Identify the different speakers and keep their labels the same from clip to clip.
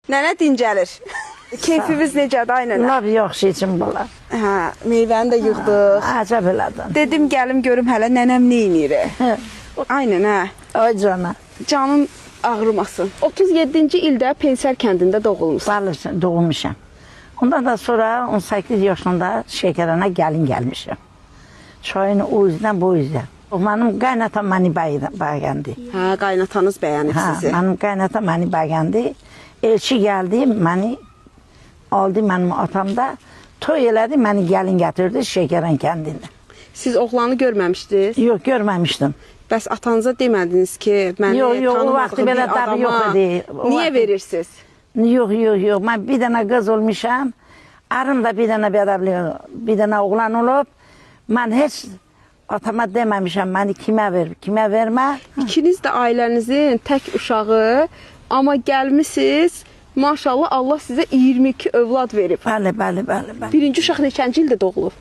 Speaker 1: Nənə dincəlir. Keyfimiz necədir, ay nənə?
Speaker 2: Laf yaxşı için bala.
Speaker 1: Hə, meyvəni də yığdıq.
Speaker 2: Acab elədim.
Speaker 1: Dedim gəlim görüm hələ nənəm nə edir. Ay nənə.
Speaker 2: Ay cana.
Speaker 1: Canın ağrımasın. 37-ci ildə Pensər kəndində doğulmusan.
Speaker 2: Balırsın, doğulmuşam. Ondan da sonra 18 yaşında Şəkərana gəlin gəlmişim. Çayın o yüzden bu yüzden. Benim qaynatam beni beğendi.
Speaker 1: Hə, qaynatanız bəyənib sizi.
Speaker 2: Benim qaynatam beni beğendi. Elçi geldi, beni aldı benim atamda. Toy elədi, beni gəlin gətirdi Şəkəran kəndində.
Speaker 1: Siz oğlanı görməmişdiniz?
Speaker 2: Yok, görmemiştim.
Speaker 1: Bəs atanıza demədiniz ki, məni
Speaker 2: o vaxt belə tabi yox idi.
Speaker 1: Niyə verirsiniz?
Speaker 2: Yok. Ben bir tane kız olmuşam. Arım da bir tane bir tane oğlan olup. Ben hiç atama dememişim beni kime verme.
Speaker 1: İkiniz də ailənizin tək uşağı, amma gəlmisiniz. Maşallah Allah sizə 22 övlad verib.
Speaker 2: Bəli.
Speaker 1: Birinci uşaq neçənci ildə doğulub?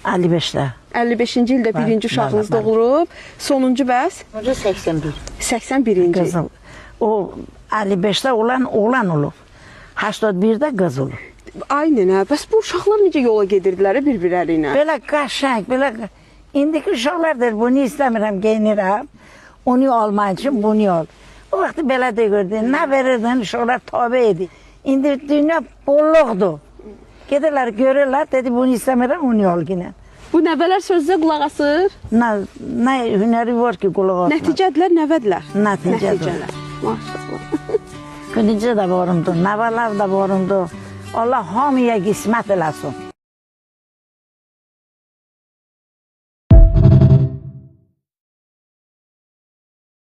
Speaker 2: 55'te.
Speaker 1: 55-ci ildə birinci uşağınız
Speaker 2: bəli.
Speaker 1: doğulub. Sonuncu bəs?
Speaker 2: 81.
Speaker 1: 81-ci.
Speaker 2: Kızıl. O 55'te olan oğlan olup. 81'de kız olup.
Speaker 1: Ay nənə, bəs bu uşaqlar necə yola gedirdilər bir-birləri ilə?
Speaker 2: Böyle kaşak, böyle... İndiki uşaqlardır, bunu istəmirəm, geyinirəm. Onu almaq için bunu al. O vaxt belə de gördün, nə verirdin, uşaqlar tabi idi. İndi dünya bolluqdur. Gedirlər, görürlər, dedi bunu istəmirəm, onu al yine.
Speaker 1: Bu nəvələr sözünüzə qulaq asır?
Speaker 2: Nə hünəri var ki, qulaq asma.
Speaker 1: Nəticədilər, nəvədilər?
Speaker 2: Nəticədir.
Speaker 1: Maşallah.
Speaker 2: Gündüzcə də varımdır, nəvələr də varımdır. Allah hamıya qismət eləsin.